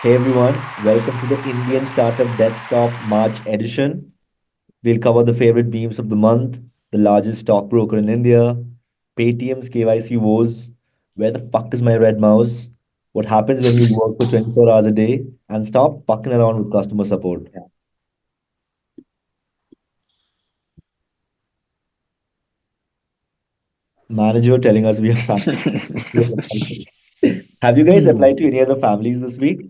Hey everyone, welcome to the Indian Startup Desktop March edition. We'll cover the favorite beams of the month, the largest stockbroker in India, PayTm's KYC woes, where the fuck is my red mouse, what happens when you work for 24 hours a day, and stop fucking around with customer support. Manager telling us we have family. Have you guys applied to any other families this week?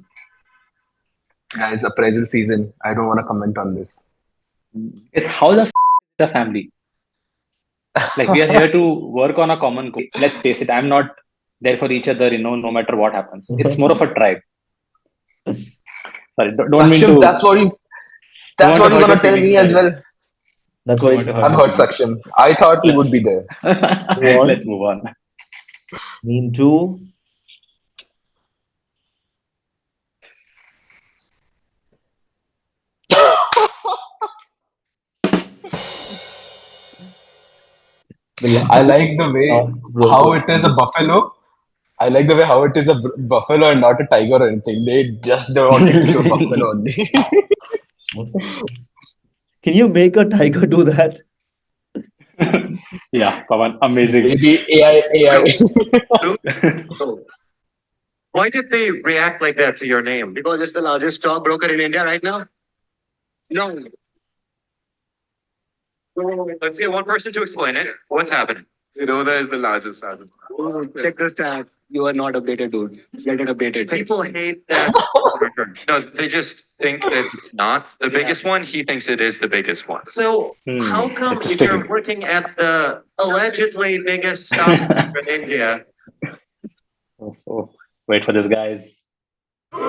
Guys, appraisal season. I don't want to comment on this. Is how the the family. Like we are here to work on a common goal. Let's face it, I'm not there for each other, no matter what happens. It's more of a tribe. Sorry, don't mean Saksham, to don't that's want to what you're hurt your gonna tell feelings, me as well. guys. That's what Don't it want to sounds hurt I've your like. heard feelings. Saksham. I thought he would be Let's there. Go let's on. move on. Mean two. The I largest like the way stockbroker. how it is a buffalo. I like the way how it is a buffalo and not a tiger or anything. They just don't wanted to show buffalo only. What the Can you make a tiger do that? Yeah, Pawan, amazing. Maybe AI. So, why did they react like that to your name? Because it's the largest stockbroker in India right now? No. Let's get one person to explain it. What's happening? Zerodha is the largest as of now. Oh, check the stats. You are not updated, dude. Get it updated. People hate that. No, they just think that it's not the biggest one. He thinks it is the biggest one. So how come if Interesting. you're working at the allegedly biggest stock in India, Oh, wait for this, guys. How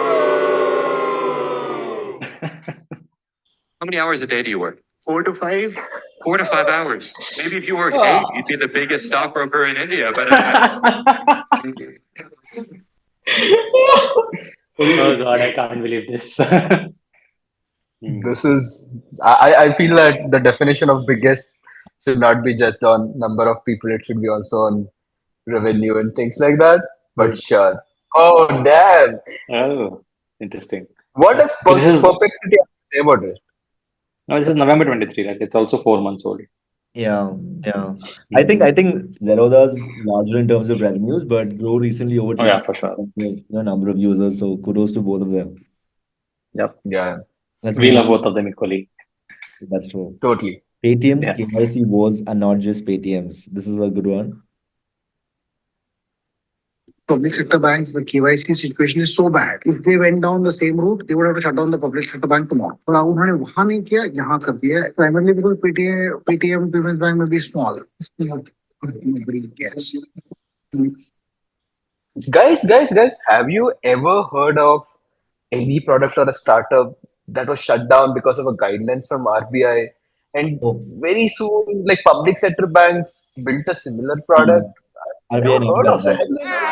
many hours a day do you work? 4 to 5? 4 to 5 hours. Maybe if you work Ah. 8, you'd be the biggest stockbroker in India. But Oh God, I can't believe this. This is. I feel that the definition of biggest should not be just on number of people. It should be also on revenue and things like that. But sure. Oh damn! Oh, interesting. What does So this is perplexity have to say about it? no, this is November 23, right? It's also 4 months old. Yeah, yeah. I think Zerodha's larger in terms of revenues, but Groww recently Oh yeah, overtaken for sure. number of users. So kudos to both of them. Yep. Yeah, Let's We move love on. both of them equally. That's true. totally. PayTm's Yeah. KYC was and not just PayTm's. This is a good one. Public sector banks, the KYC situation is so bad. If they went down the same route, they would have to shut down the public sector bank tomorrow. पर उन्होंने वहां नहीं किया, यहाँ कर दिया. Primarily because PayTm Payments Bank may be small. Nobody cares. Guys, have you ever heard of any product or a startup that was shut down because of a guidelines from RBI? And Oh, very soon, like public sector banks built a similar product. I've RBI never never heard does of the that. headline.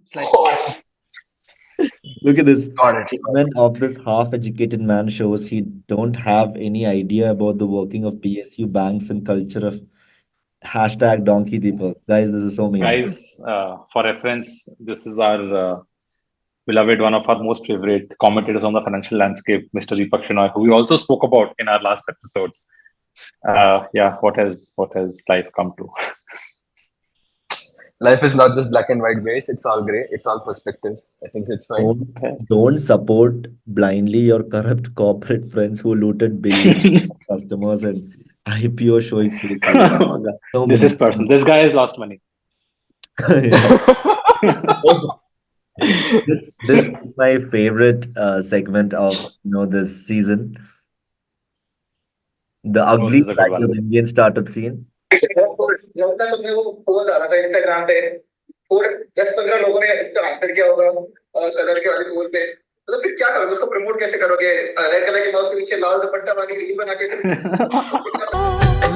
It's like Look at this Got it. statement of this half-educated man shows he don't have any idea about the working of PSU banks and culture of hashtag donkey people. Guys, this is so mean. guys, for reference, this is our beloved, one of our most favorite commentators on the financial landscape, Mr. Deepak Shenoy, who we also spoke about in our last episode. Yeah, what has life come to? Life is not just black and white ways. It's all gray. It's all perspectives. I think it's fine. Don't support blindly your corrupt corporate friends who looted billions of customers and IPO showing fake. So This many. is personal. This guy has lost money. Yeah. This is my favorite segment of this season. The Oh, ugly this is a good side one. of Indian startup scene. जब तक तुमने वो post डाला था Instagram पे पूरे 10-15 लोगों ने इसका आंसर किया होगा कलर के वाले पोल पे मतलब फिर क्या करोगे उसको प्रमोट कैसे करोगे रेड कलर के माउस के नीचे लाल दुपट्टा वाली रील बना के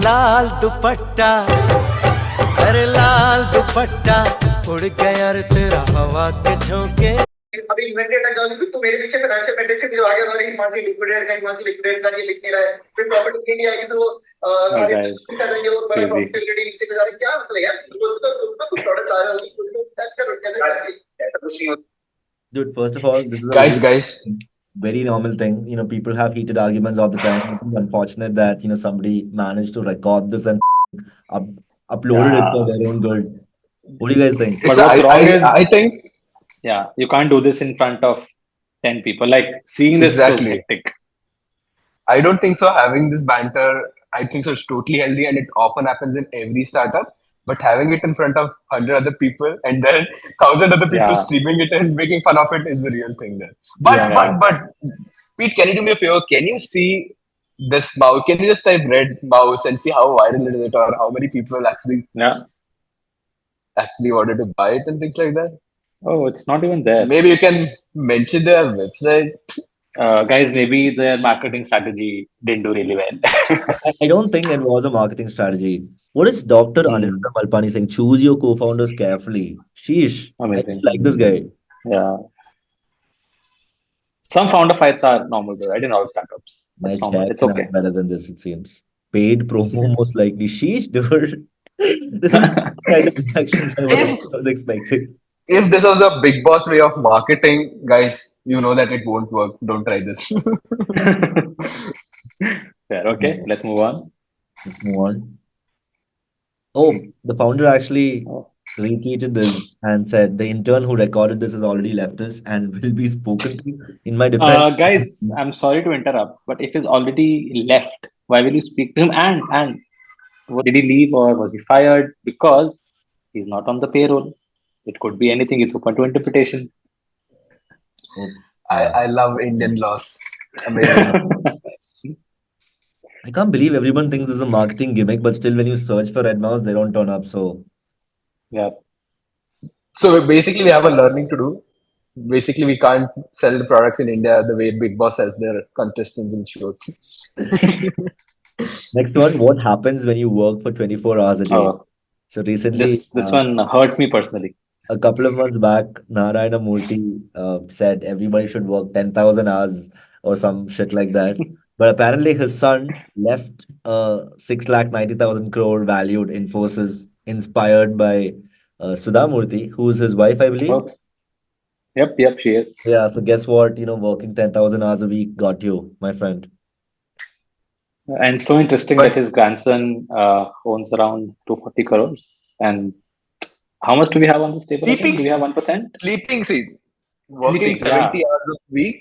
लाल दुपट्टा अरे लाल दुपट्टा उड़ गया रे तेरा हवा के झोंके अभी इन्वेंटेड है जाओ तो मेरे पीछे फाइनेंशियल मैट्रिक्स जो आगे वाला हिमाचल लिक्विडेट का हिमाचल लिक्विडेट का ये लिख नहीं रहा है फिर प्रॉपर्टी नहीं आएगी तो Oh, guys, ये और बड़ा crazy. प्रॉपर्टी नीचे जा रही क्या मतलब यार उसको प्रोडक्ट आ रहा है उसको टेस्ट कर Dude, first of all, this is a Guys, very normal thing. People have heated arguments all the time. It's unfortunate that, somebody managed to record this and up uploaded it for Yeah. their own good. What do you guys think? But it's what's wrong I is, think yeah, you can't do this in front of 10 people. Like seeing this was exactly. hectic. I don't think so. Having this banter, I think so. It's totally healthy, and it often happens in every startup. But having it in front of 100 other people and then 1,000 other people Yeah. streaming it and making fun of it is the real thing there. But Yeah. Yeah. but but Pete, can you do me a favor? Can you see this mouse? Can you just type red mouse and see how viral it is, or how many people Yeah. actually wanted to buy it and things like that? Oh, it's not even there. Maybe you can mention their website. Guys, maybe their marketing strategy didn't do really well. I don't think it was a marketing strategy. What is Dr. Hmm. Aniruddha Malpani saying? Choose your co-founders carefully. Sheesh. I Amazing. really like this guy. Yeah. Some founder fights are normal, though, right? In all startups. My That's normal. chat It's can okay. have better than this, it seems. Paid promo most likely. Sheesh, dude. This is the kind of reactions I If was expecting. if this was a big boss way of marketing, guys, you know that it won't work. Don't try this. Fair. Okay, let's move on. Let's move on. Oh, the founder actually Oh. retweeted this and said the intern who recorded this has already left us and will be spoken to. In my defense, Guys, I'm sorry to interrupt, but if he's already left, why will you speak to him? And did he leave or was he fired? Because he's not on the payroll. It could be anything. It's open to interpretation. oops. I love Indian laws. Amazing. I can't believe everyone thinks this is a marketing gimmick, but still, when you search for red mouse, they don't turn up. So, Yeah. So basically, we have a learning to do. Basically, we can't sell the products in India the way Big Boss sells their contestants in shows. next one, what happens when you work for 24 hours a day? Oh, So, recently, this one hurt me personally. a couple of months back, Narayana Murthy said everybody should work 10,000 hours or some shit like that. But apparently, his son left 6,90,000 crore valued Infosys inspired by Sudha Murthy, who is his wife, I believe. Oh, yep, she is. Yeah, so guess what? Working 10,000 hours a week got you, my friend. And so interesting that But his grandson owns around 240 crores. And how much do we have on this table again? sleeping, Do we have 1%? see, working Sleeping, yeah. 70 hours a week,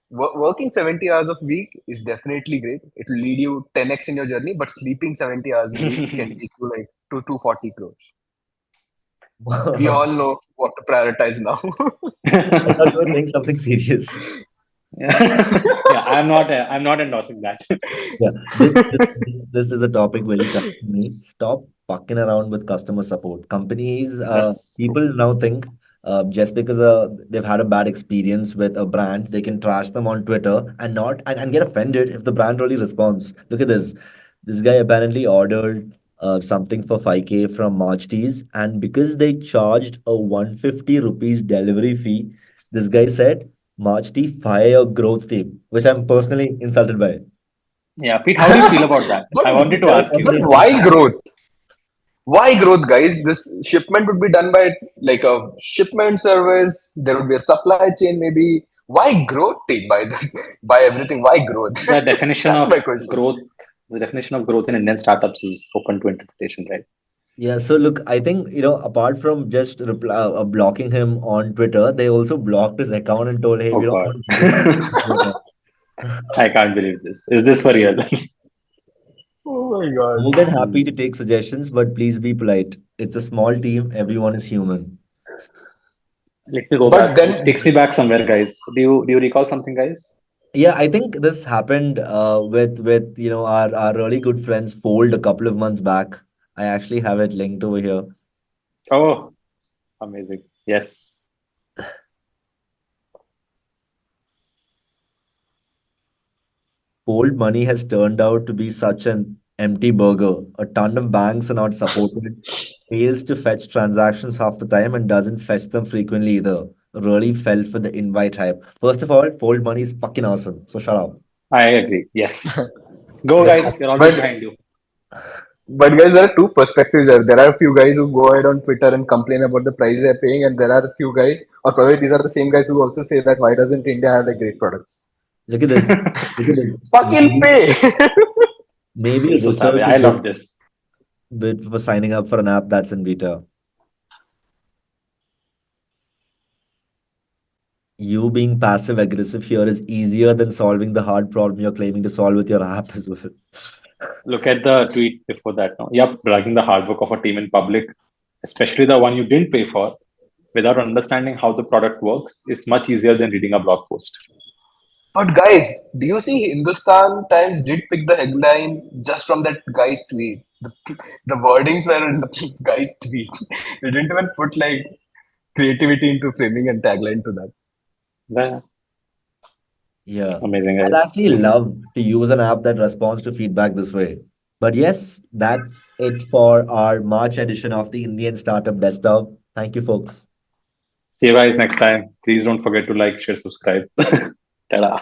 working 70 hours of week is definitely great. It will lead you 10x in your journey, but sleeping 70 hours a week can take you like to 240 crores. We all know what to prioritize now. I thought you were saying something serious. Yeah, I'm not endorsing that. Yeah, this is a topic very close to me. Stop fucking around with customer support. Companies, That's true. people now think just because they've had a bad experience with a brand, they can trash them on Twitter and not and get offended if the brand really responds. Look at this. This guy apparently ordered something for 5K from March Tees, and because they charged a 150 rupees delivery fee, this guy said, March Tea, fire your growth team, which I'm personally insulted by. Yeah, Pete, how do you feel about that? but I wanted to I ask you. but personally think why growth? Why growth, guys? This shipment would be done by like a shipment service. There would be a supply chain, maybe. Why growth team? By by everything. Why growth? The definition That's of my question. growth, the definition of growth in Indian startups is open to interpretation, right? Yeah, so look, I think, apart from just blocking him on Twitter, they also blocked his account and told, hey, Oh we don't God. want to do this on your account. I can't believe this. Is this for real? Oh my god. More than happy to take suggestions, but please be polite. It's a small team, everyone is human. Let me go But back. This then takes me back somewhere, guys. Do you recall something, guys? Yeah, I think this happened with our really good friends Fold a couple of months back. I actually have it linked over here. Oh, amazing. Yes. Old money has turned out to be such an empty burger. A ton of banks are not supported, fails to fetch transactions half the time, and doesn't fetch them frequently either. Really fell for the invite hype. First of all, Fold money is fucking awesome. So shut up. I agree. Yes. Go, Let's guys. You're always but behind you. But guys, there are two perspectives here. There are a few guys who go ahead on Twitter and complain about the price they're paying, and there are a few guys, or probably these are the same guys who also say that why doesn't India have like great products? Look at this. Look at this. Fucking pay. Maybe He's so research savvy. a I love good this. bit for signing up for an app that's in beta. You being passive aggressive here is easier than solving the hard problem you're claiming to solve with your app as well. Look at the tweet before that. No? Yep, bragging the hard work of a team in public, especially the one you didn't pay for, without understanding how the product works, is much easier than reading a blog post. But guys, do you see Hindustan Times did pick the headline just from that guy's tweet? The wordings were in the guy's tweet. They didn't even put like creativity into framing and tagline to that. Yeah, Yeah. amazing, I'd guys. actually love to use an app that responds to feedback this way. But yes, that's it for our March edition of the Indian Startup Desktop. Thank you, folks. See you guys next time. Please don't forget to like, share, subscribe. Ta-da.